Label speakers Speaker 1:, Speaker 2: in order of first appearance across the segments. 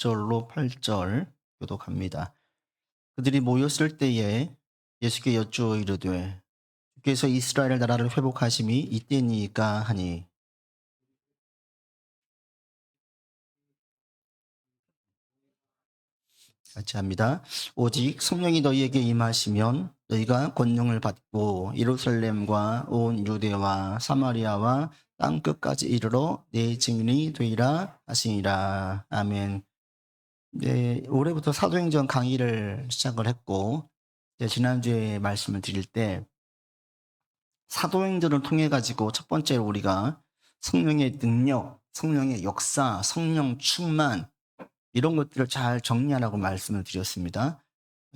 Speaker 1: 1절로 8절 교독합니다. 그들이 모였을 때에 예수께 여쭈어 이르되 주께서 이스라엘 나라를 회복하심이 이때니까 하니 같이 합니다. 오직 성령이 너희에게 임하시면 너희가 권능을 받고 예루살렘과 온 유대와 사마리아와 땅 끝까지 이르러 내 증인이 되리라 하시니라. 아멘. 네, 올해부터 사도행전 강의를 시작을 했고 지난주에 말씀을 드릴 때 사도행전을 통해 가지고 첫 번째로 우리가 성령의 능력, 성령의 역사, 성령 충만 이런 것들을 잘 정리하라고 말씀을 드렸습니다.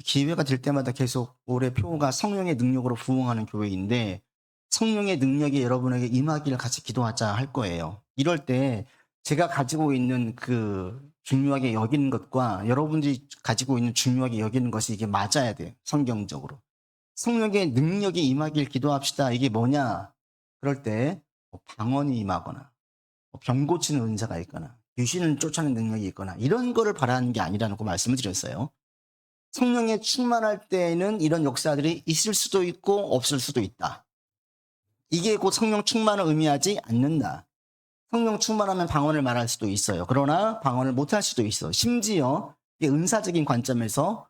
Speaker 1: 기회가 될 때마다 계속 올해 표가 성령의 능력으로 부흥하는 교회인데 성령의 능력이 여러분에게 임하기를 같이 기도하자 할 거예요. 이럴 때 제가 가지고 있는 그 중요하게 여기는 것과 여러분들이 가지고 있는 중요하게 여기는 것이 이게 맞아야 돼요. 성경적으로. 성령의 능력이 임하길 기도합시다. 이게 뭐냐? 그럴 때 방언이 임하거나 병 고치는 은사가 있거나 귀신을 쫓아내는 능력이 있거나 이런 거를 바라는 게 아니라는 거 말씀을 드렸어요. 성령에 충만할 때에는 이런 역사들이 있을 수도 있고 없을 수도 있다. 이게 곧 성령 충만을 의미하지 않는다. 성령 충만하면 방언을 말할 수도 있어요. 그러나 방언을 못할 수도 있어. 심지어 이게 은사적인 관점에서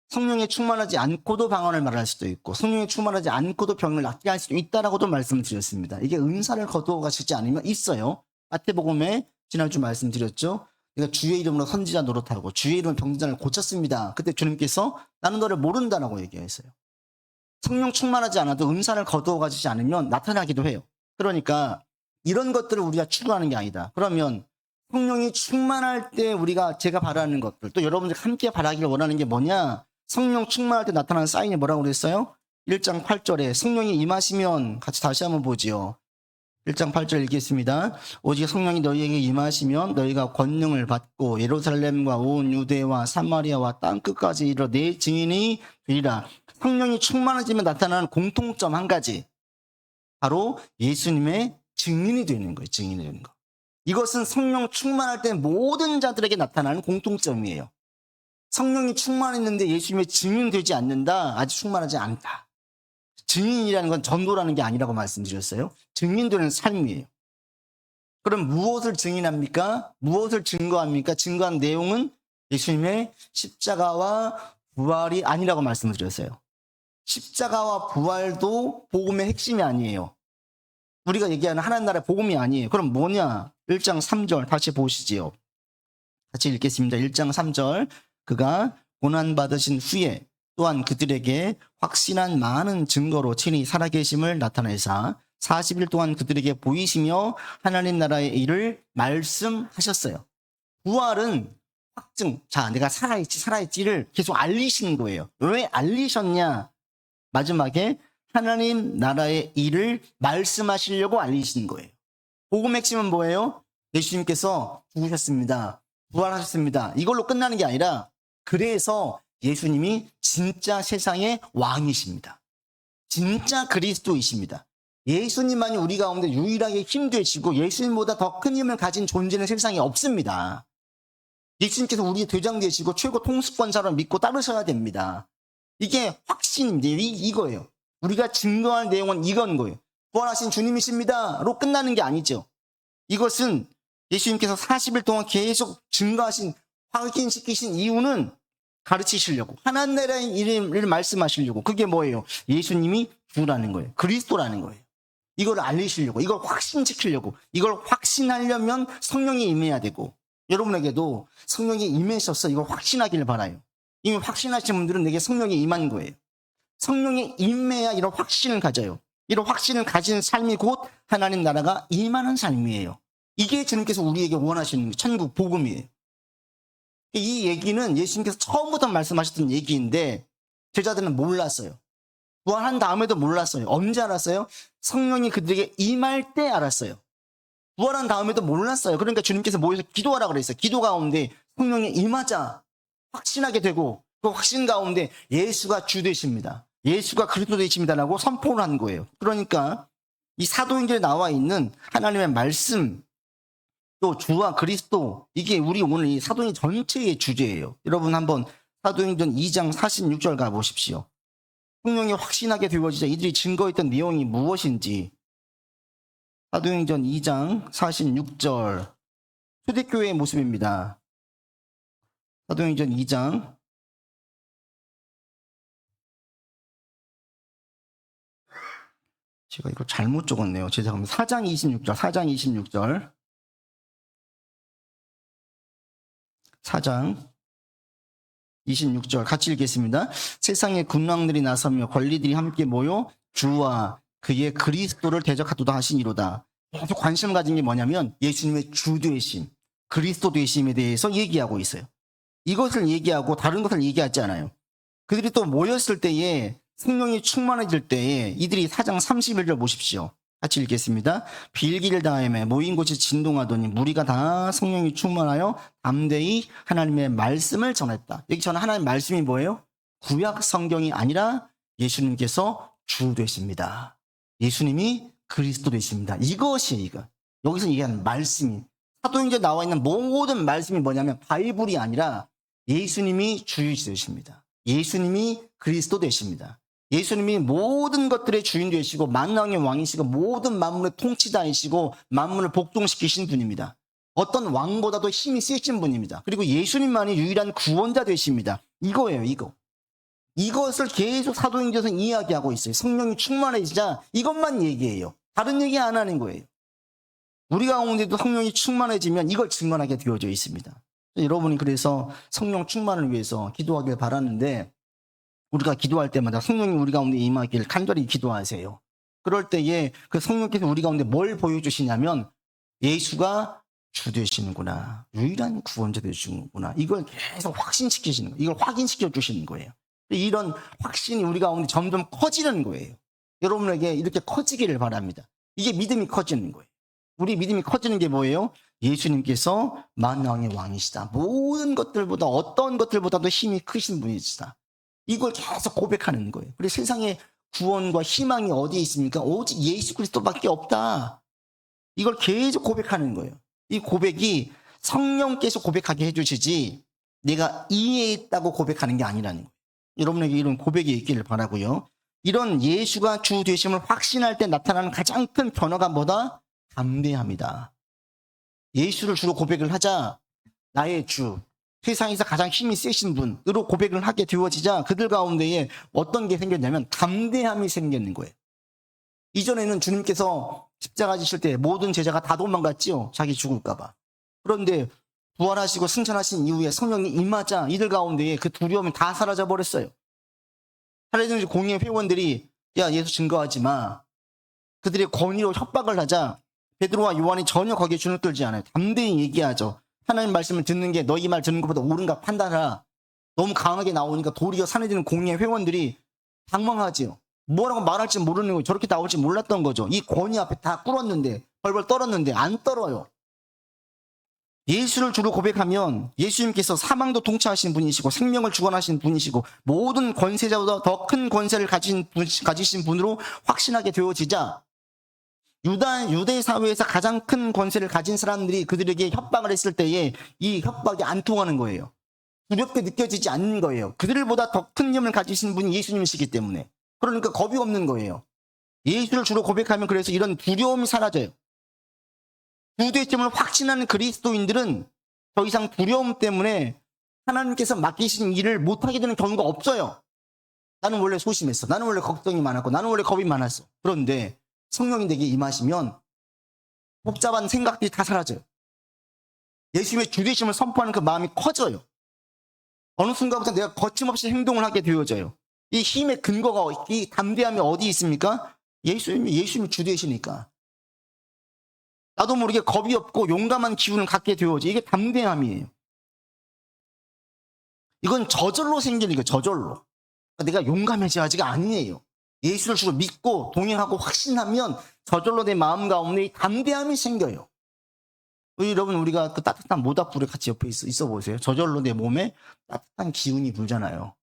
Speaker 1: 성령에 충만하지 않고도 방언을 말할 수도 있고 성령에 충만하지 않고도 병을 낫게 할 수도 있다라고도 말씀을 드렸습니다. 이게 은사를 거두어 가시지 않으면 있어요. 마태복음에 지난주 말씀드렸죠. 내가 주의 이름으로 선지자 노릇하고 주의 이름으로 병자를 고쳤습니다. 그때 주님께서 나는 너를 모른다라고 얘기했어요. 성령 충만하지 않아도 은사를 거두어 가지지 않으면 나타나기도 해요. 그러니까 이런 것들을 우리가 추구하는 게 아니다. 그러면 성령이 충만할 때 우리가 제가 바라는 것들 또 여러분들 함께 바라기를 원하는 게 뭐냐? 성령 충만할 때 나타나는 사인이 뭐라고 그랬어요? 1장 8절에 성령이 임하시면 같이 다시 한번 보지요. 1장 8절 읽겠습니다. 오직 성령이 너희에게 임하시면 너희가 권능을 받고 예루살렘과 온 유대와 사마리아와 땅끝까지 이르러 내 증인이 되리라. 성령이 충만해지면 나타나는 공통점 한 가지. 바로 예수님의 증인이 되는 거예요. 증인이 되는 거. 이것은 성령 충만할 때 모든 자들에게 나타나는 공통점이에요. 성령이 충만했는데 예수님의 증인되지 않는다. 아직 충만하지 않다. 증인이라는 건 전도라는 게 아니라고 말씀드렸어요. 증인되는 삶이에요. 그럼 무엇을 증인합니까? 무엇을 증거합니까? 증거한 내용은 예수님의 십자가와 부활이 아니라고 말씀을 드렸어요. 십자가와 부활도 복음의 핵심이 아니에요. 우리가 얘기하는 하나님 나라의 복음이 아니에요. 그럼 뭐냐? 1장 3절 다시 보시지요. 같이 읽겠습니다. 1장 3절 그가 고난받으신 후에 또한 그들에게 확신한 많은 증거로 친히 살아계심을 나타내사 40일 동안 그들에게 보이시며 하나님 나라의 일을 말씀하셨어요. 부활은 확증, 자 내가 살아있지를 계속 알리시는 거예요. 왜 알리셨냐? 마지막에 하나님 나라의 일을 말씀하시려고 알리시는 거예요. 복음 핵심은 뭐예요? 예수님께서 죽으셨습니다. 부활하셨습니다. 이걸로 끝나는 게 아니라 그래서 예수님이 진짜 세상의 왕이십니다. 진짜 그리스도이십니다. 예수님만이 우리 가운데 유일하게 힘되시고 예수님보다 더 큰 힘을 가진 존재는 세상에 없습니다. 예수님께서 우리의 대장 되시고 최고 통수권자로 믿고 따르셔야 됩니다. 이게 확신인데 이거예요. 우리가 증거할 내용은 이건 거예요. 부활하신 주님이십니다로 끝나는 게 아니죠. 이것은 예수님께서 40일 동안 계속 증거하신 확인시키신 이유는 가르치시려고 하나님 나라의 이름을 말씀하시려고 그게 뭐예요? 예수님이 주라는 거예요. 그리스도라는 거예요. 이걸 알리시려고 이걸 확신시키려고 이걸 확신하려면 성령이 임해야 되고 여러분에게도 성령이 임하셔서 이걸 확신하기를 바라요. 이미 확신하신 분들은 내게 성령이 임한 거예요. 성령이 임해야 이런 확신을 가져요. 이런 확신을 가진 삶이 곧 하나님 나라가 임하는 삶이에요. 이게 주님께서 우리에게 원하시는 천국 복음이에요. 이 얘기는 예수님께서 처음부터 말씀하셨던 얘기인데 제자들은 몰랐어요. 부활한 다음에도 몰랐어요. 언제 알았어요? 성령이 그들에게 임할 때 알았어요. 부활한 다음에도 몰랐어요. 그러니까 주님께서 모여서 기도하라 그랬어요. 기도 가운데 성령이 임하자 확신하게 되고 그 확신 가운데 예수가 주 되십니다. 예수가 그리스도 되십니다라고 선포를 한 거예요. 그러니까 이 사도행전에 나와 있는 하나님의 말씀 또 주와 그리스도, 이게 우리 오늘 이 사도행 전체의 주제예요. 여러분 한번 사도행전 2장 46절 가보십시오. 성령이 확신하게 되어지자 이들이 증거했던 내용이 무엇인지. 사도행전 2장 46절, 초대교회의 모습입니다. 사도행전 2장 제가 이거 잘못 적었네요. 죄송합니다. 4장 26절, 4장 26절. 4장 26절 같이 읽겠습니다. 세상의 군왕들이 나서며 권리들이 함께 모여 주와 그의 그리스도를 대적하도다 하시니로다. 계속 관심을 가진 게 뭐냐면 예수님의 주 되심, 그리스도 되심에 대해서 얘기하고 있어요. 이것을 얘기하고 다른 것을 얘기하지 않아요. 그들이 또 모였을 때에 성령이 충만해질 때에 이들이 4장 31절 보십시오. 같이 읽겠습니다. 빌기를 다음에 모인 곳이 진동하더니 무리가 다 성령이 충만하여 담대히 하나님의 말씀을 전했다. 여기 저는 하나님의 말씀이 뭐예요? 구약 성경이 아니라 예수님께서 주 되십니다. 예수님이 그리스도 되십니다. 이것이 이거. 여기서 얘기하는 말씀이, 사도행전에 나와 있는 모든 말씀이 뭐냐면 바이블이 아니라 예수님이 주이십니다. 예수님이 그리스도 되십니다. 예수님이 모든 것들의 주인 되시고 만왕의 왕이시고 모든 만물의 통치자이시고 만물을 복종시키신 분입니다. 어떤 왕보다도 힘이 세신 분입니다. 그리고 예수님만이 유일한 구원자 되십니다. 이거예요, 이거. 이것을 계속 사도행전에서 이야기하고 있어요. 성령이 충만해지자 이것만 얘기해요. 다른 얘기 안 하는 거예요. 우리 가운데도 성령이 충만해지면 이걸 증언하게 되어져 있습니다. 여러분이 그래서 성령 충만을 위해서 기도하길 바라는데, 우리가 기도할 때마다 성령이 우리 가운데 임하길 간절히 기도하세요. 그럴 때에 그 성령께서 우리 가운데 뭘 보여주시냐면 예수가 주 되시는구나, 유일한 구원자 되시는구나, 이걸 계속 확신시키시는 거예요. 이걸 확인시켜 주시는 거예요. 이런 확신이 우리 가운데 점점 커지는 거예요. 여러분에게 이렇게 커지기를 바랍니다. 이게 믿음이 커지는 거예요. 우리 믿음이 커지는 게 뭐예요? 예수님께서 만왕의 왕이시다. 모든 것들보다, 어떤 것들보다도 힘이 크신 분이시다. 이걸 계속 고백하는 거예요. 그리고 세상에 구원과 희망이 어디에 있습니까? 오직 예수 그리스도밖에 없다. 이걸 계속 고백하는 거예요. 이 고백이 성령께서 고백하게 해주시지 내가 이해했다고 고백하는 게 아니라는 거예요. 여러분에게 이런 고백이 있기를 바라고요. 이런 예수가 주 되심을 확신할 때 나타나는 가장 큰 변화가 뭐다? 담대함이다. 예수를 주로 고백을 하자 나의 주, 세상에서 가장 힘이 세신 분으로 고백을 하게 되어지자 그들 가운데에 어떤 게 생겼냐면 담대함이 생기는 거예요. 이전에는 주님께서 십자가 지실 때 모든 제자가 다 도망갔지요. 자기 죽을까 봐. 그런데 부활하시고 승천하신 이후에 성령이 임하자 이들 가운데에 그 두려움이 다 사라져 버렸어요. 사례전 공예 회원들이 야, 예수 증거하지 마. 그들의 권위로 협박을 하자 베드로와 요한이 전혀 거기에 주눅들지 않아요. 담대히 얘기하죠. 하나님 말씀을 듣는 게 너희 말 듣는 것보다 옳은가 판단하라. 너무 강하게 나오니까 도리어 사내들은 공예 회원들이 당황하지요. 뭐라고 말할지 모르는 거예요. 저렇게 나올지 몰랐던 거죠. 이 권위 앞에 다 꿇었는데, 벌벌 떨었는데 안 떨어요. 예수를 주로 고백하면 예수님께서 사망도 통치하신 분이시고 생명을 주관하신 분이시고 모든 권세자보다 더 큰 권세를 가지신 분으로 확신하게 되어지자 유대 사회에서 가장 큰 권세를 가진 사람들이 그들에게 협박을 했을 때에 이 협박이 안 통하는 거예요. 두렵게 느껴지지 않는 거예요. 그들보다 더 큰 힘을 가지신 분이 예수님이시기 때문에. 그러니까 겁이 없는 거예요. 예수를 주로 고백하면 그래서 이런 두려움이 사라져요. 주되심을 확신하는 그리스도인들은 더 이상 두려움 때문에 하나님께서 맡기신 일을 못하게 되는 경우가 없어요. 나는 원래 소심했어. 나는 원래 걱정이 많았고 나는 원래 겁이 많았어. 그런데 성령이 내게 임하시면 복잡한 생각들이 다 사라져요. 예수님의 주되심을 선포하는 그 마음이 커져요. 어느 순간부터 내가 거침없이 행동을 하게 되어져요. 이 힘의 근거가, 이 담대함이 어디 있습니까? 예수님이 주되시니까. 나도 모르게 겁이 없고 용감한 기운을 갖게 되어져. 이게 담대함이에요. 이건 저절로 생기는 거예요. 저절로. 내가 용감해져야지가 아니에요. 예수를 주로 믿고 동행하고 확신하면 저절로 내 마음 가운데 담대함이 생겨요. 여러분, 우리가 그 따뜻한 모닥불에 같이 옆에 있어 보세요. 저절로 내 몸에 따뜻한 기운이 불잖아요.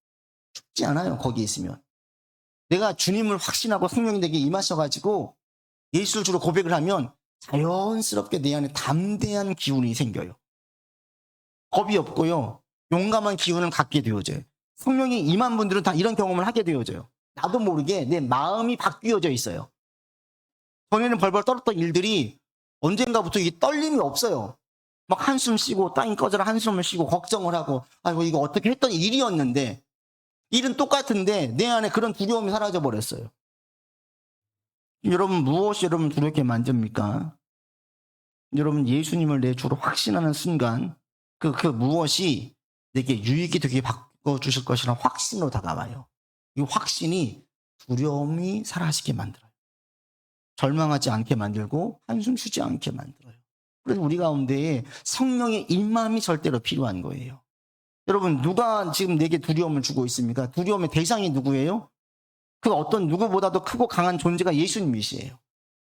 Speaker 1: 춥지 않아요. 거기 있으면. 내가 주님을 확신하고 성령이 내게 임하셔가지고 예수를 주로 고백을 하면 자연스럽게 내 안에 담대한 기운이 생겨요. 겁이 없고요. 용감한 기운을 갖게 되어져요. 성령이 임한 분들은 다 이런 경험을 하게 되어져요. 나도 모르게 내 마음이 바뀌어져 있어요. 전에는 벌벌 떨었던 일들이 언젠가부터 이게 떨림이 없어요. 막 한숨 쉬고 땅이 꺼져라 한숨을 쉬고 걱정을 하고 아이고 이거 어떻게 했던 일이었는데 일은 똑같은데 내 안에 그런 두려움이 사라져 버렸어요. 여러분 무엇이 여러분 두렵게 만듭니까? 여러분 예수님을 내 주로 확신하는 순간 그 무엇이 내게 유익이 되게 바꿔주실 것이라는 확신으로 다가와요. 이 확신이 두려움이 사라지게 만들어요. 절망하지 않게 만들고 한숨 쉬지 않게 만들어요. 그래서 우리 가운데에 성령의 임함이 절대로 필요한 거예요. 여러분 누가 지금 내게 두려움을 주고 있습니까? 두려움의 대상이 누구예요? 그 어떤 누구보다도 크고 강한 존재가 예수님이시에요.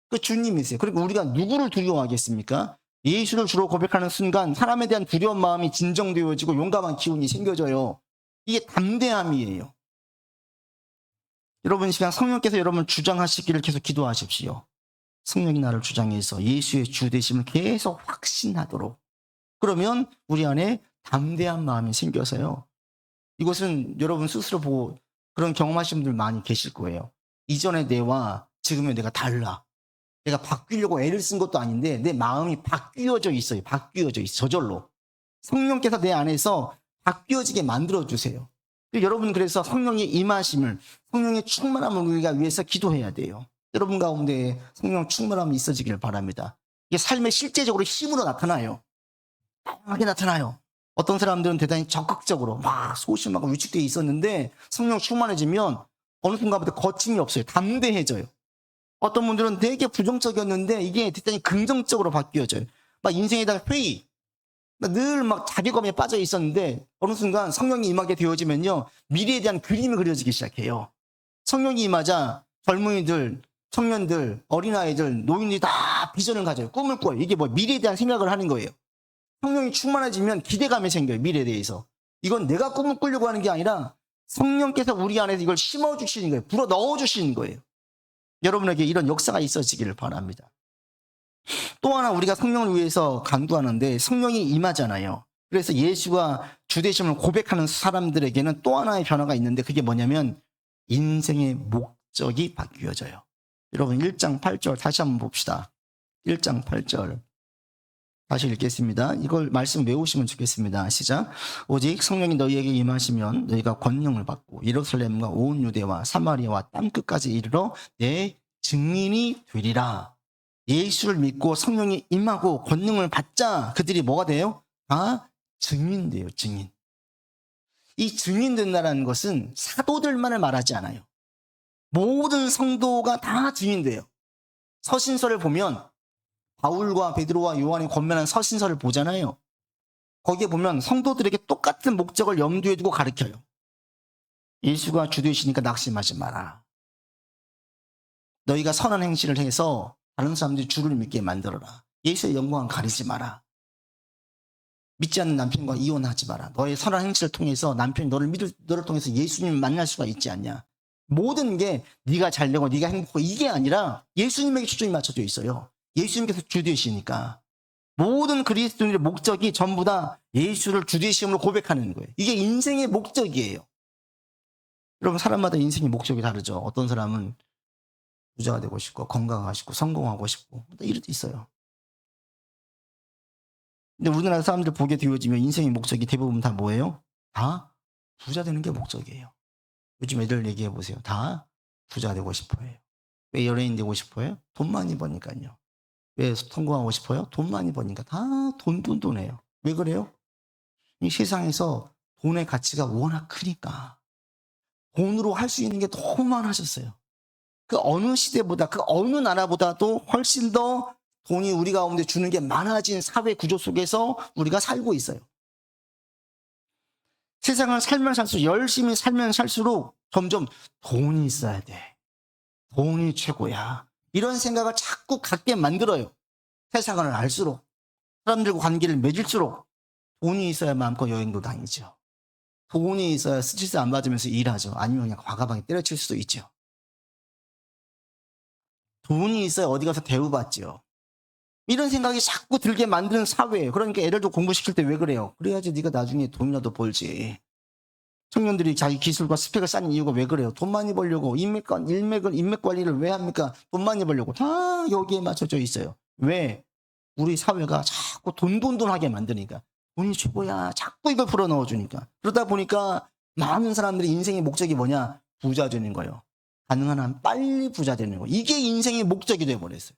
Speaker 1: 그 주님이세요. 그리고 우리가 누구를 두려워하겠습니까? 예수를 주로 고백하는 순간 사람에 대한 두려운 마음이 진정되어지고 용감한 기운이 생겨져요. 이게 담대함이에요. 여러분 시간 성령께서 여러분을 주장하시기를 계속 기도하십시오. 성령이 나를 주장해서 예수의 주 되심을 계속 확신하도록. 그러면 우리 안에 담대한 마음이 생겨서요. 이것은 여러분 스스로 보고 그런 경험하신 분들 많이 계실 거예요. 이전의 내와 지금의 내가 달라. 내가 바뀌려고 애를 쓴 것도 아닌데 내 마음이 바뀌어져 있어요. 바뀌어져 있어요. 저절로. 성령께서 내 안에서 바뀌어지게 만들어주세요. 여러분 그래서 성령의 임하심을 성령의 충만함을 우리가 위해서 기도해야 돼요. 여러분 가운데 성령 충만함이 있어지길 바랍니다. 이게 삶의 실제적으로 힘으로 나타나요. 다양하게 나타나요. 어떤 사람들은 대단히 적극적으로 막 소심하고 위축되어 있었는데 성령 충만해지면 어느 순간부터 거침이 없어요. 담대해져요. 어떤 분들은 되게 부정적이었는데 이게 대단히 긍정적으로 바뀌어져요. 막 인생에 대한 회의, 늘 막 자괴감에 빠져 있었는데 어느 순간 성령이 임하게 되어지면요. 미래에 대한 그림이 그려지기 시작해요. 성령이 임하자 젊은이들, 청년들, 어린아이들, 노인들이 다 비전을 가져요. 꿈을 꿔요. 이게 뭐 미래에 대한 생각을 하는 거예요. 성령이 충만해지면 기대감이 생겨요. 미래에 대해서. 이건 내가 꿈을 꾸려고 하는 게 아니라 성령께서 우리 안에서 이걸 심어주시는 거예요. 불어 넣어주시는 거예요. 여러분에게 이런 역사가 있어지기를 바랍니다. 또 하나 우리가 성령을 위해서 간구하는데 성령이 임하잖아요. 그래서 예수가 주되심을 고백하는 사람들에게는 또 하나의 변화가 있는데 그게 뭐냐면 인생의 목적이 바뀌어져요. 여러분 1장 8절 다시 한번 봅시다. 1장 8절 다시 읽겠습니다. 이걸 말씀 외우시면 좋겠습니다. 시작. 오직 성령이 너희에게 임하시면 너희가 권능을 받고 예루살렘과 온 유대와 사마리아와 땅끝까지 이르러 내 증인이 되리라. 예수를 믿고 성령이 임하고 권능을 받자 그들이 뭐가 돼요? 다 증인돼요. 증인. 이 증인된다는 것은 사도들만을 말하지 않아요. 모든 성도가 다 증인돼요. 서신서를 보면 바울과 베드로와 요한이 권면한 서신서를 보잖아요. 거기에 보면 성도들에게 똑같은 목적을 염두에 두고 가르쳐요. 예수가 주 되시니까 낙심하지 마라. 너희가 선한 행실을 해서 다른 사람들이 주를 믿게 만들어라. 예수의 영광을 가리지 마라. 믿지 않는 남편과 이혼하지 마라. 너의 선한 행실을 통해서 남편이 너를 통해서 예수님을 만날 수가 있지 않냐. 모든 게 네가 잘되고 네가 행복하고 이게 아니라 예수님에게 초점이 맞춰져 있어요. 예수님께서 주 되시니까 모든 그리스도인의 목적이 전부 다 예수를 주 되심으로 고백하는 거예요. 이게 인생의 목적이에요. 여러분 사람마다 인생의 목적이 다르죠. 어떤 사람은 부자가 되고 싶고 건강하고 싶고 성공하고 싶고 이럴 때 있어요. 근데 우리나라 사람들 보게 되어지면 인생의 목적이 대부분 다 뭐예요? 다 부자 되는 게 목적이에요. 요즘 애들 얘기해 보세요. 다 부자 되고 싶어요. 왜 연예인 되고 싶어요? 돈 많이 버니까요. 왜 성공하고 싶어요? 돈 많이 버니까 다 돈해요. 왜 그래요? 이 세상에서 돈의 가치가 워낙 크니까 돈으로 할 수 있는 게 너무 많아졌어요. 그 어느 시대보다 그 어느 나라보다도 훨씬 더 돈이 우리 가운데 주는 게 많아진 사회 구조 속에서 우리가 살고 있어요. 세상을 살면 살수록 열심히 살면 살수록 점점 돈이 있어야 돼. 돈이 최고야. 이런 생각을 자꾸 갖게 만들어요. 세상을 알수록 사람들과 관계를 맺을수록 돈이 있어야 마음껏 여행도 다니죠. 돈이 있어야 스트레스 안 받으면서 일하죠. 아니면 그냥 과감하게 때려칠 수도 있죠. 돈이 있어야 어디 가서 대우받죠. 이런 생각이 자꾸 들게 만드는 사회예요. 그러니까 애들도 공부시킬 때 왜 그래요? 그래야지 네가 나중에 돈이라도 벌지. 청년들이 자기 기술과 스펙을 쌓는 이유가 왜 그래요? 돈 많이 벌려고. 인맥 관리를 왜 합니까? 돈 많이 벌려고. 다 여기에 맞춰져 있어요. 왜? 우리 사회가 자꾸 돈하게 만드니까. 돈이 최고야. 자꾸 이걸 풀어넣어 주니까. 그러다 보니까 많은 사람들이 인생의 목적이 뭐냐? 부자 되는 거예요. 가능한 한 빨리 부자 되는 거. 이게 인생의 목적이 돼버렸어요.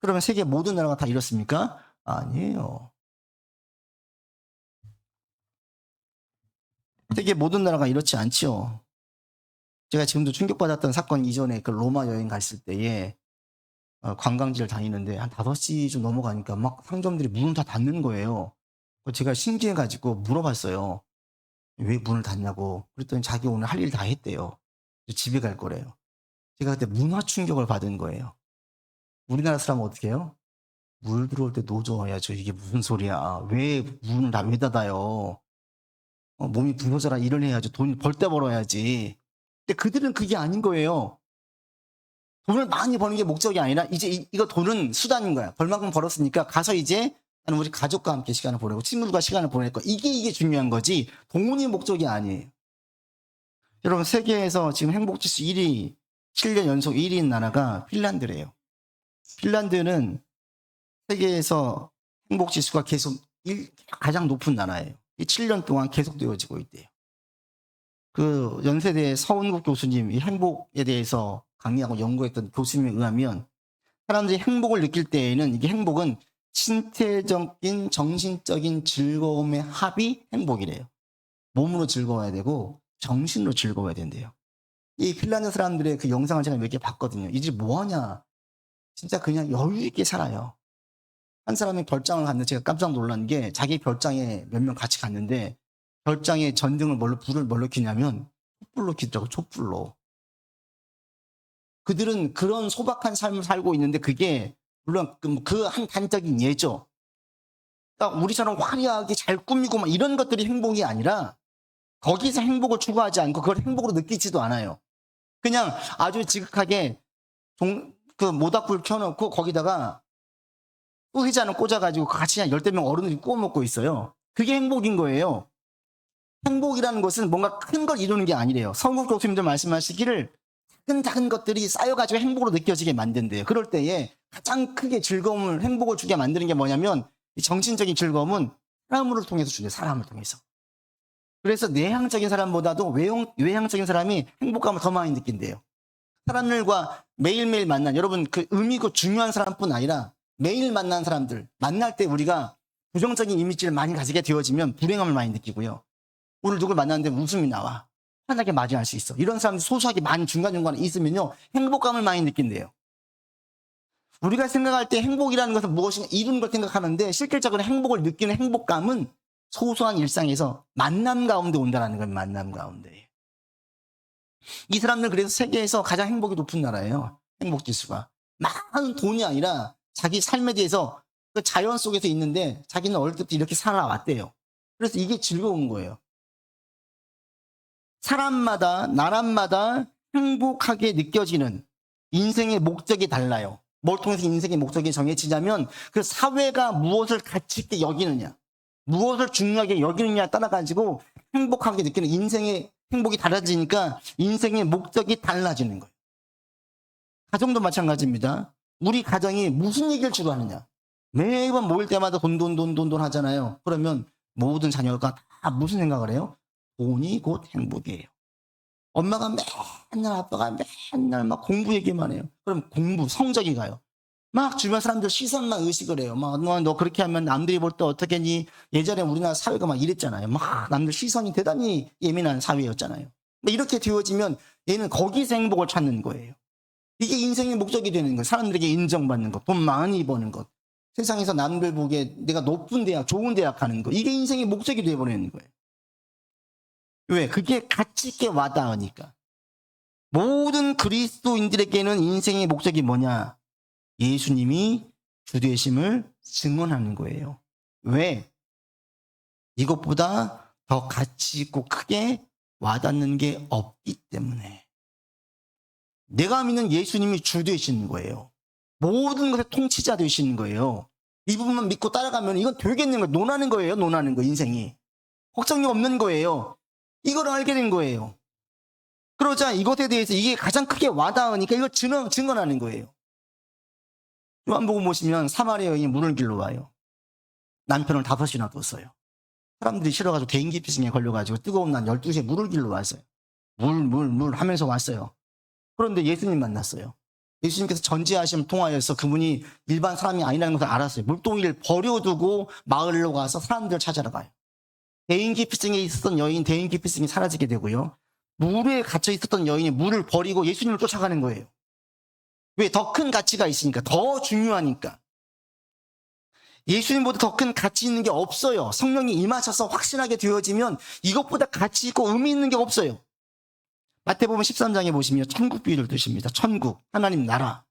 Speaker 1: 그러면 세계 모든 나라가 다 이렇습니까? 아니에요. 세계 모든 나라가 이렇지 않죠. 제가 지금도 충격받았던 사건 이전에 그 로마 여행 갔을 때에 관광지를 다니는데 한 5시 좀 넘어가니까 막 상점들이 문을 다 닫는 거예요. 제가 신기해가지고 물어봤어요. 왜 문을 닫냐고. 그랬더니 자기 오늘 할 일 다 했대요. 집에 갈 거래요. 제가 그때 문화 충격을 받은 거예요. 우리나라 사람은 어떻게 해요? 물 들어올 때 노져야죠. 이게 무슨 소리야. 왜 문을 다 왜 닫아요? 몸이 부서져라 일을 해야죠. 돈 벌 때 벌어야지. 근데 그들은 그게 아닌 거예요. 돈을 많이 버는 게 목적이 아니라 이제 이거 돈은 수단인 거야. 벌만큼 벌었으니까 가서 이제 나는 우리 가족과 함께 시간을 보내고 친구들과 시간을 보낼 거. 이게 중요한 거지. 돈이 목적이 아니에요. 여러분 세계에서 지금 행복지수 1위 7년 연속 1위인 나라가 핀란드래요. 핀란드는 세계에서 행복지수가 계속 가장 높은 나라예요. 7년 동안 계속 되어지고 있대요. 그 연세대 서은국 교수님 이 행복에 대해서 강의하고 연구했던 교수님에 의하면 사람들이 행복을 느낄 때에는 이게 행복은 신체적인 정신적인 즐거움의 합이 행복이래요. 몸으로 즐거워야 되고 정신으로 즐거워야 된대요. 이 핀란드 사람들의 그 영상을 제가 몇 개 봤거든요. 이들이 뭐하냐. 진짜 그냥 여유 있게 살아요. 한 사람이 별장을 갔는데 제가 깜짝 놀란 게 자기 별장에 몇 명 같이 갔는데 별장에 전등을 불을 뭘로 켜냐면 촛불로 켜더라고. 촛불로. 그들은 그런 소박한 삶을 살고 있는데 그게 물론 그 한 단적인 예죠. 그러니까 우리처럼 화려하게 잘 꾸미고 막 이런 것들이 행복이 아니라 거기서 행복을 추구하지 않고 그걸 행복으로 느끼지도 않아요. 그냥 아주 지극하게 그 모닥불 켜놓고 거기다가 소시지를 꽂아가지고 같이 한 10명 어른들이 구워 먹고 있어요. 그게 행복인 거예요. 행복이라는 것은 뭔가 큰 걸 이루는 게 아니래요. 성국 교수님들 말씀하시기를 작은 것들이 쌓여가지고 행복으로 느껴지게 만든대요. 그럴 때에 가장 크게 즐거움을 행복을 주게 만드는 게 뭐냐면 정신적인 즐거움은 사람을 통해서 주네요. 사람을 통해서. 그래서 내향적인 사람보다도 외향적인 사람이 행복감을 더 많이 느낀대요. 사람들과 매일매일 만난 여러분 그 의미고 중요한 사람뿐 아니라 매일 만난 사람들 만날 때 우리가 부정적인 이미지를 많이 가지게 되어지면 불행함을 많이 느끼고요. 오늘 누굴 만났는데 웃음이 나와. 편하게 맞이할 수 있어. 이런 사람들이 소소하게 많이 중간중간에 있으면요. 행복감을 많이 느낀대요. 우리가 생각할 때 행복이라는 것은 무엇인가 이루는 걸 생각하는데 실질적으로 행복을 느끼는 행복감은 소소한 일상에서 만남 가운데 온다는 건 만남 가운데. 이 사람들은 그래서 세계에서 가장 행복이 높은 나라예요. 행복지수가. 많은 돈이 아니라 자기 삶에 대해서 그 자연 속에서 있는데 자기는 어릴 때부터 이렇게 살아왔대요. 그래서 이게 즐거운 거예요. 사람마다 나라마다 행복하게 느껴지는 인생의 목적이 달라요. 뭘 통해서 인생의 목적이 정해지냐면 그 사회가 무엇을 가치 있게 여기느냐 무엇을 중요하게 여기느냐에 따라 가지고 행복하게 느끼는 인생의 행복이 달라지니까 인생의 목적이 달라지는 거예요. 가정도 마찬가지입니다. 우리 가정이 무슨 얘기를 주로 하느냐. 매번 모일 때마다 돈 하잖아요. 그러면 모든 자녀가 다 무슨 생각을 해요? 돈이 곧 행복이에요. 엄마가 맨날 아빠가 맨날 막 공부 얘기만 해요. 그럼 공부 성적이 가요. 막 주변 사람들 시선만 의식을 해요. 막 너 그렇게 하면 남들이 볼 때 어떻겠니? 예전에 우리나라 사회가 막 이랬잖아요. 막 남들 시선이 대단히 예민한 사회였잖아요. 이렇게 되어지면 얘는 거기서 행복을 찾는 거예요. 이게 인생의 목적이 되는 거예요. 사람들에게 인정받는 것, 돈 많이 버는 것, 세상에서 남들 보기에 내가 높은 대학, 좋은 대학 가는 거. 이게 인생의 목적이 되어버리는 거예요. 왜? 그게 가치 있게 와닿으니까. 모든 그리스도인들에게는 인생의 목적이 뭐냐? 예수님이 주 되심을 증언하는 거예요. 왜? 이것보다 더 가치 있고 크게 와닿는 게 없기 때문에. 내가 믿는 예수님이 주 되시는 거예요. 모든 것의 통치자 되시는 거예요. 이 부분만 믿고 따라가면 이건 되겠는 거예요. 논하는 거예요. 논하는 거, 인생이. 걱정이 없는 거예요. 이걸 알게 된 거예요. 그러자 이것에 대해서 이게 가장 크게 와닿으니까 이걸 증언하는 거예요. 요한복음 보시면 사마리아 여인이 물을 길러 와요. 남편을 5이나 뒀어요. 사람들이 싫어가지고 대인기피증에 걸려가지고 뜨거운 날 12시에 물을 길러 왔어요. 물 하면서 왔어요. 그런데 예수님 만났어요. 예수님께서 전지하심 통하여서 그분이 일반 사람이 아니라는 것을 알았어요. 물동이를 버려두고 마을로 가서 사람들을 찾아러 가요. 대인기피증에 있었던 여인, 대인기피증이 사라지게 되고요. 물에 갇혀 있었던 여인이 물을 버리고 예수님을 쫓아가는 거예요. 왜? 더 큰 가치가 있으니까. 더 중요하니까. 예수님보다 더 큰 가치 있는 게 없어요. 성령이 임하셔서 확신하게 되어지면 이것보다 가치 있고 의미 있는 게 없어요. 마태복음 13장에 보시면 천국 비유를 드십니다. 천국, 하나님 나라.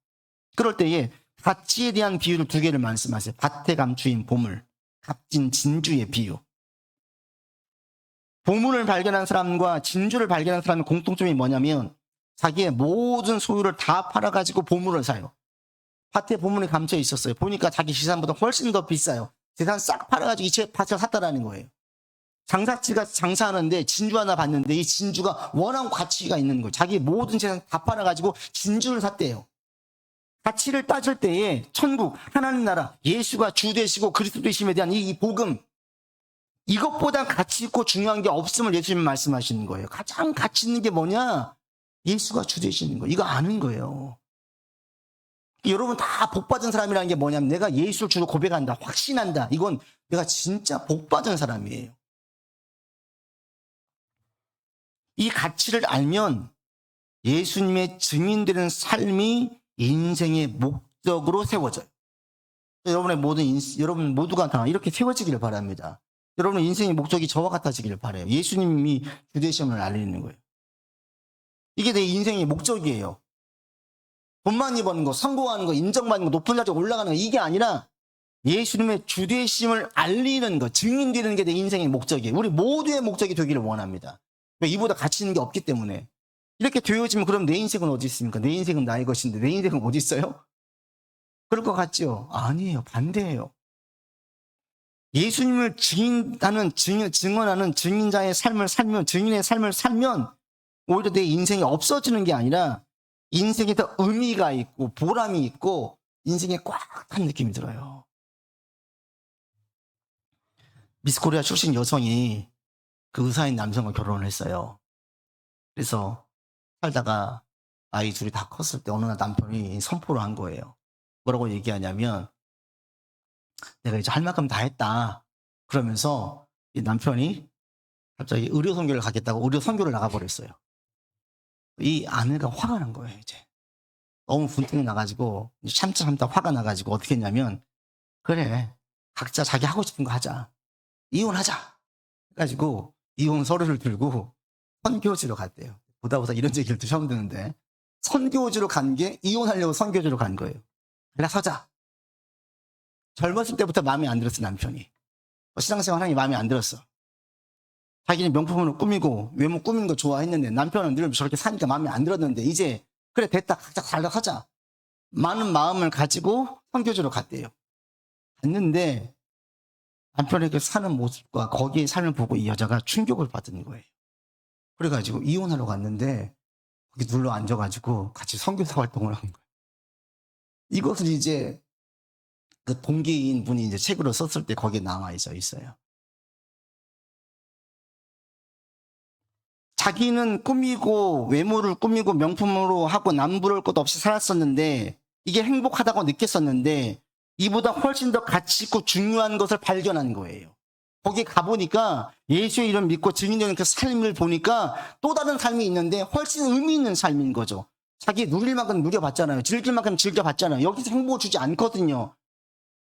Speaker 1: 그럴 때에 가치에 대한 비유를 2개를 말씀하세요. 밭에 감추인 보물, 값진 진주의 비유. 보물을 발견한 사람과 진주를 발견한 사람의 공통점이 뭐냐면 자기의 모든 소유를 다 팔아가지고 보물을 사요. 밭에 보물이 감춰 있었어요. 보니까 자기 재산보다 훨씬 더 비싸요. 재산 싹 팔아가지고 이 밭을 샀다라는 거예요. 장사치가 장사하는데 진주 하나 봤는데 이 진주가 워낙 가치가 있는 거예요. 자기 모든 재산 다 팔아가지고 진주를 샀대요. 가치를 따질 때에 천국, 하나님 나라, 예수가 주 되시고 그리스도 되심에 대한 이 복음, 이것보다 가치 있고 중요한 게 없음을 예수님은 말씀하시는 거예요. 가장 가치 있는 게 뭐냐? 예수가 주 되시는 거예요. 이거 아는 거예요. 여러분 다 복받은 사람이라는 게 뭐냐면 내가 예수를 주로 고백한다, 확신한다. 이건 내가 진짜 복받은 사람이에요. 이 가치를 알면 예수님의 증인되는 삶이 인생의 목적으로 세워져요. 여러분 모두가 다 이렇게 세워지기를 바랍니다. 여러분의 인생의 목적이 저와 같아지기를 바라요. 예수님이 주되심을 알리는 거예요. 이게 내 인생의 목적이에요. 돈 많이 버는 거, 성공하는 거, 인정받는 거, 높은 자리에 올라가는 거, 이게 아니라 예수님의 주되심을 알리는 거, 증인되는 게 내 인생의 목적이에요. 우리 모두의 목적이 되기를 원합니다. 왜? 이보다 가치 있는 게 없기 때문에. 이렇게 되어지면 그럼 내 인생은 어디 있습니까? 내 인생은 나의 것인데 내 인생은 어디 있어요? 그럴 것 같죠? 아니에요. 반대예요. 예수님을 증언하는 증인자의 삶을 살면, 증인의 삶을 살면 오히려 내 인생이 없어지는 게 아니라 인생에 더 의미가 있고 보람이 있고 인생에 꽉 찬 느낌이 들어요. 미스코리아 출신 여성이 그 의사인 남성과 결혼을 했어요. 그래서 살다가 아이 둘이 다 컸을 때 어느 날 남편이 선포를 한 거예요. 뭐라고 얘기하냐면 내가 이제 할 만큼 다 했다. 그러면서 이 남편이 갑자기 의료 선교를 가겠다고 의료 선교를 나가버렸어요. 이 아내가 화가 난 거예요. 이제 너무 분통이 나가지고 참다 화가 나가지고 어떻게 했냐면 그래 각자 자기 하고 싶은 거 하자. 이혼하자. 해가지고 이혼 서류를 들고 선교지로 갔대요. 보다 이런 얘기를 또 처음 듣는데 선교지로 간 게 이혼하려고 선교지로 간 거예요. 그래 서자. 젊었을 때부터 마음에 안 들었어 남편이. 신앙생활 하는 게 마음에 안 들었어. 자기는 명품으로 꾸미고 외모 꾸미는 거 좋아했는데 남편은 늘 저렇게 사니까 마음에 안 들었는데 이제 그래 됐다 각자 살려하자. 많은 마음을 가지고 선교지로 갔대요. 갔는데 남편에게 사는 모습과 거기에 삶을 보고 이 여자가 충격을 받은 거예요. 그래가지고 이혼하러 갔는데 거기 눌러 앉아가지고 같이 선교사 활동을 한 거예요. 이것을 이제 그 동기인 분이 이제 책으로 썼을 때 거기에 나와 있어요. 자기는 꾸미고 외모를 꾸미고 명품으로 하고 남부를 것 없이 살았었는데 이게 행복하다고 느꼈었는데 이보다 훨씬 더 가치 있고 중요한 것을 발견한 거예요. 거기 가보니까 예수의 이름 믿고 증인되는 그 삶을 보니까 또 다른 삶이 있는데 훨씬 의미 있는 삶인 거죠. 자기 누릴 만큼 누려봤잖아요. 즐길 만큼 즐겨봤잖아요. 여기서 행복을 주지 않거든요.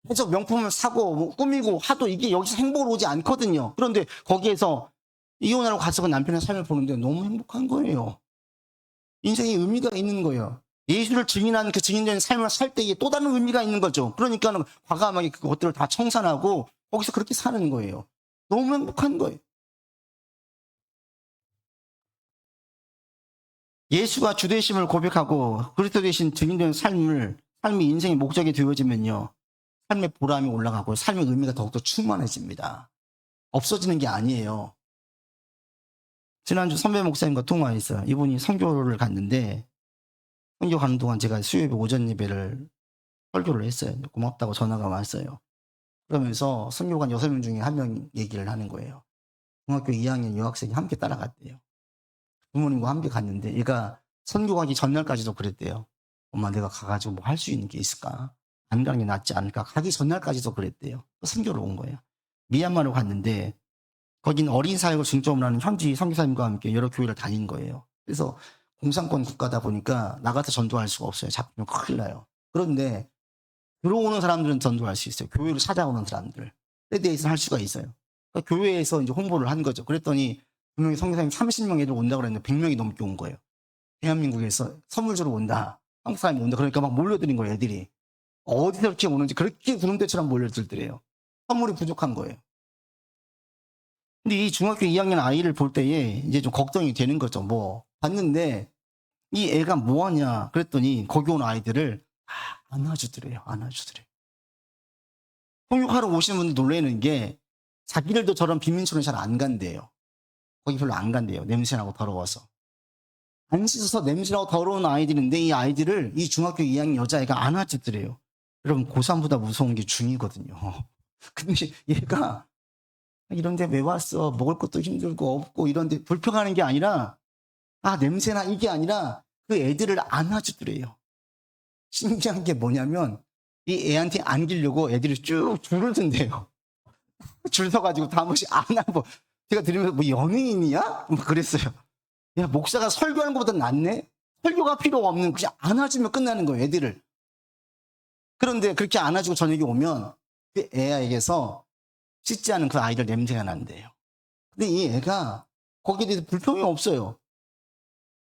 Speaker 1: 그래서 명품을 사고 뭐 꾸미고 하도 이게 여기서 행복을 오지 않거든요. 그런데 거기에서 이혼하러 가서 그 남편의 삶을 보는데 너무 행복한 거예요. 인생에 의미가 있는 거예요. 예수를 증인하는 그 증인되는 삶을 살 때에 또 다른 의미가 있는 거죠. 그러니까 과감하게 그것들을 다 청산하고 거기서 그렇게 사는 거예요. 너무 행복한 거예요. 예수가 주되심을 고백하고 그리스도 되신 증인되는 삶을 삶이 인생의 목적이 되어지면요. 삶의 보람이 올라가고 삶의 의미가 더욱더 충만해집니다. 없어지는 게 아니에요. 지난주 선배 목사님과 통화했어요. 이분이 선교를 갔는데 선교 가는 동안 제가 수요일 오전 예배를 설교를 했어요. 고맙다고 전화가 왔어요. 그러면서 선교관 6명 중에 1명 얘기를 하는 거예요. 중학교 2학년 여학생이 함께 따라갔대요. 부모님과 함께 갔는데 얘가 선교 가기 전날까지도 그랬대요. 엄마 내가 가가지고 뭐 할 수 있는 게 있을까? 안 가는 게 낫지 않을까? 가기 전날까지도 그랬대요. 선교를 온 거예요. 미얀마로 갔는데 거긴 어린 사역을 중점으로 하는 현지 선교사님과 함께 여러 교회를 다닌 거예요. 그래서 공산권 국가다 보니까 나가서 전도할 수가 없어요. 잡히면 큰일 나요. 그런데 들어오는 사람들은 전도할 수 있어요. 교회로 찾아오는 사람들. 때 대해서 할 수가 있어요. 그러니까 교회에서 이제 홍보를 한 거죠. 그랬더니 분명히 선교사님 30명 애들 온다고 그랬는데 100명이 넘게 온 거예요. 대한민국에서 선물 주러 온다. 한국 사람이 온다. 그러니까 막 몰려드는 거예요, 애들이. 어디서 이렇게 오는지 그렇게 구름대처럼 몰려들더래요. 선물이 부족한 거예요. 근데 이 중학교 2학년 아이를 볼 때에 이제 좀 걱정이 되는 거죠. 뭐 봤는데 이 애가 뭐 하냐 그랬더니 거기 온 아이들을 안아주더래요. 안아주더래요. 통역하러 오시는 분들 놀라는 게 자기들도 저런 빈민촌에 잘 안 간대요. 거기 별로 안 간대요. 냄새나고 더러워서. 안 씻어서 냄새나고 더러운 아이들인데 이 아이들을 이 중학교 2학년 여자애가 안아주더래요. 여러분 고3보다 무서운 게 중2거든요. 근데 얘가 이런데 왜 왔어? 먹을 것도 힘들고 없고 이런데 불평하는 게 아니라 냄새나 이게 아니라 그 애들을 안아주더래요. 신기한 게 뭐냐면 이 애한테 안기려고 애들이 쭉 줄을 선대요. 줄 서가지고 다 번씩 안아보. 제가 들으면서 뭐 연예인이야? 막 그랬어요. 야 목사가 설교하는 것보다 낫네? 설교가 필요 없는 그냥 안아주면 끝나는 거예요. 애들을. 그런데 그렇게 안아주고 저녁에 오면 그 애에게서 씻지 않은 그 아이들 냄새가 난대요. 근데 이 애가 거기에 대해서 불평이 없어요.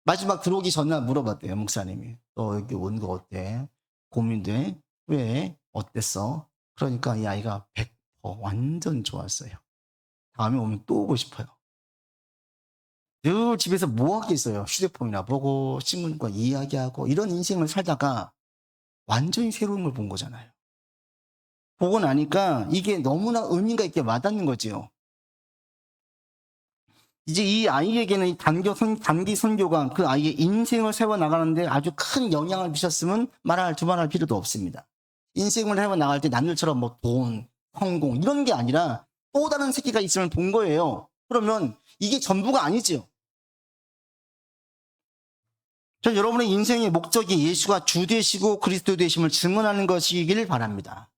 Speaker 1: 마지막 들어오기 전날 물어봤대요, 목사님이. 너 여기 온 거 어때? 고민돼? 왜? 어땠어? 그러니까 이 아이가 100% 완전 좋았어요. 다음에 오면 또 오고 싶어요. 늘 집에서 뭐 하겠어요? 휴대폰이나 보고 친구들과 이야기하고 이런 인생을 살다가 완전히 새로운 걸 본 거잖아요. 보고 나니까 이게 너무나 의미가 있게 와닿는 거지요. 이제 이 아이에게는 단기 선교가 그 아이의 인생을 세워나가는데 아주 큰 영향을 미쳤으면 두말할 필요도 없습니다. 인생을 세워나갈 때 남들처럼 뭐 돈, 성공 이런 게 아니라 또 다른 새끼가 있으면 본 거예요. 그러면 이게 전부가 아니죠. 전 여러분의 인생의 목적이 예수가 주 되시고 그리스도 되심을 증언하는 것이길 바랍니다.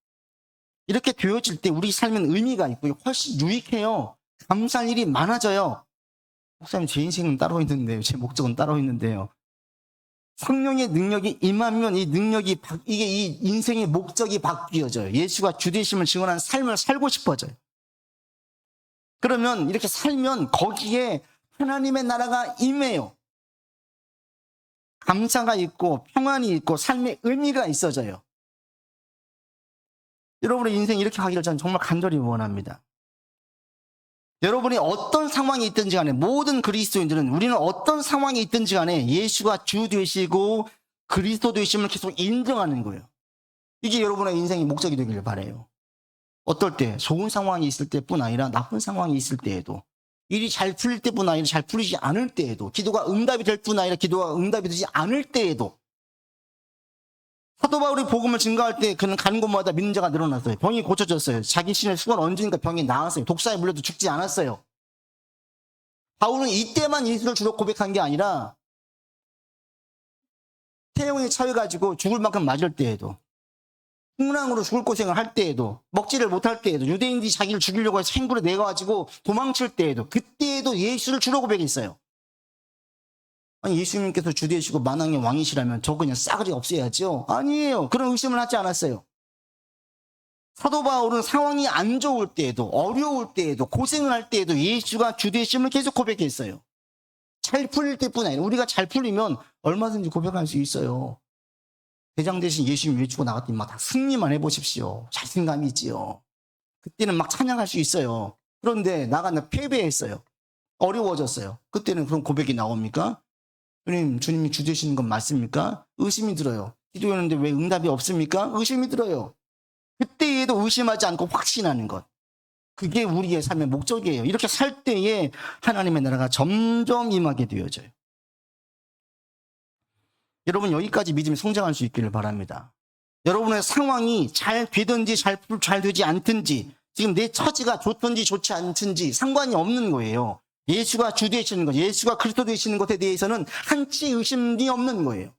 Speaker 1: 이렇게 되어질 때 우리 삶은 의미가 있고 훨씬 유익해요. 감사할 일이 많아져요. 목사님 제 인생은 따로 있는데요. 제 목적은 따로 있는데요. 성령의 능력이 임하면 이 능력이 이게 이 인생의 목적이 바뀌어져요. 예수가 주 되심을 증언하는 삶을 살고 싶어져요. 그러면 이렇게 살면 거기에 하나님의 나라가 임해요. 감사가 있고 평안이 있고 삶의 의미가 있어져요. 여러분의 인생 이렇게 하기를 저는 정말 간절히 원합니다. 여러분이 어떤 상황이 있든지 간에 모든 그리스도인들은 우리는 어떤 상황이 있든지 간에 예수가 주 되시고 그리스도 되심을 계속 인정하는 거예요. 이게 여러분의 인생의 목적이 되기를 바라요. 어떨 때 좋은 상황이 있을 때뿐 아니라 나쁜 상황이 있을 때에도 일이 잘 풀릴 때뿐 아니라 잘 풀리지 않을 때에도 기도가 응답이 될 뿐 아니라 기도가 응답이 되지 않을 때에도 사도 바울이 복음을 증거할 때 그는 가는 곳마다 믿는 자가 늘어났어요. 병이 고쳐졌어요. 자기 신의 수건 얹으니까 병이 나았어요. 독사에 물려도 죽지 않았어요. 바울은 이때만 예수를 주로 고백한 게 아니라 태영이 차여가지고 죽을 만큼 맞을 때에도 풍랑으로 죽을 고생을 할 때에도 먹지를 못할 때에도 유대인들이 자기를 죽이려고 해서 행굴에 내가지고 도망칠 때에도 그때에도 예수를 주로 고백했어요. 아니 예수님께서 주 되시고 만왕의 왕이시라면 저 그냥 싸그리 없애야죠. 아니에요. 그런 의심을 하지 않았어요. 사도 바울은 상황이 안 좋을 때에도 어려울 때에도 고생을 할 때에도 예수가 주 되심을 계속 고백했어요. 잘 풀릴 때뿐 아니라 우리가 잘 풀리면 얼마든지 고백할 수 있어요. 대장 대신 예수님 외치고 나갔더니 막 다 승리만 해보십시오. 자신감이 있지요. 그때는 막 찬양할 수 있어요. 그런데 나가나 패배했어요. 어려워졌어요. 그때는 그런 고백이 나옵니까? 주님이 주 되시는 건 맞습니까? 의심이 들어요. 기도했는데 왜 응답이 없습니까? 의심이 들어요. 그때에도 의심하지 않고 확신하는 것. 그게 우리의 삶의 목적이에요. 이렇게 살 때에 하나님의 나라가 점점 임하게 되어져요. 여러분 여기까지 믿음이 성장할 수 있기를 바랍니다. 여러분의 상황이 잘 되든지 잘 되지 않든지 지금 내 처지가 좋든지 좋지 않든지 상관이 없는 거예요. 예수가 주 되시는 것, 예수가 그리스도 되시는 것에 대해서는 한치 의심이 없는 거예요.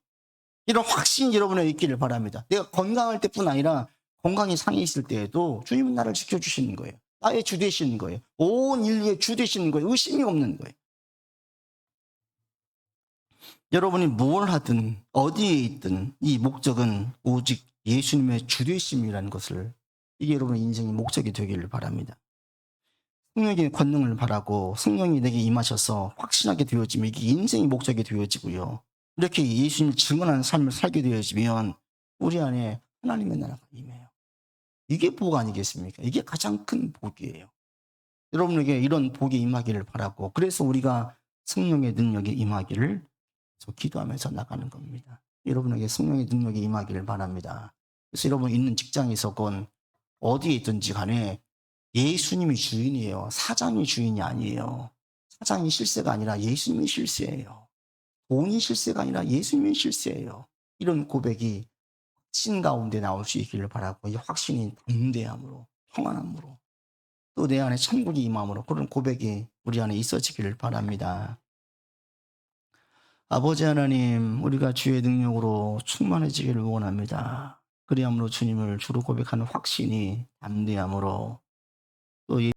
Speaker 1: 이런 확신이 여러분에 있기를 바랍니다. 내가 건강할 때뿐 아니라 건강이 상해 있을 때에도 주님은 나를 지켜주시는 거예요. 나의 주 되시는 거예요. 온 인류의 주 되시는 거예요. 의심이 없는 거예요. 여러분이 뭘 하든 어디에 있든 이 목적은 오직 예수님의 주 되심이라는 것을, 이게 여러분의 인생의 목적이 되기를 바랍니다. 성령의 권능을 바라고 성령이 내게 임하셔서 확신하게 되어지면 이게 인생의 목적이 되어지고요. 이렇게 예수님을 증언하는 삶을 살게 되어지면 우리 안에 하나님의 나라가 임해요. 이게 복 아니겠습니까? 이게 가장 큰 복이에요. 여러분에게 이런 복이 임하기를 바라고, 그래서 우리가 성령의 능력이 임하기를 기도하면서 나가는 겁니다. 여러분에게 성령의 능력이 임하기를 바랍니다. 그래서 여러분 있는 직장에서건 어디에 있든지 간에 예수님이 주인이에요. 사장이 주인이 아니에요. 사장이 실세가 아니라 예수님이 실세예요. 돈이 실세가 아니라 예수님이 실세예요. 이런 고백이 확신 가운데 나올 수 있기를 바라고, 이 확신이 담대함으로, 평안함으로, 또 내 안에 천국이 임함으로 그런 고백이 우리 안에 있어지기를 바랍니다. 아버지 하나님, 우리가 주의 능력으로 충만해지기를 원합니다. 그리함으로 주님을 주로 고백하는 확신이 담대함으로 또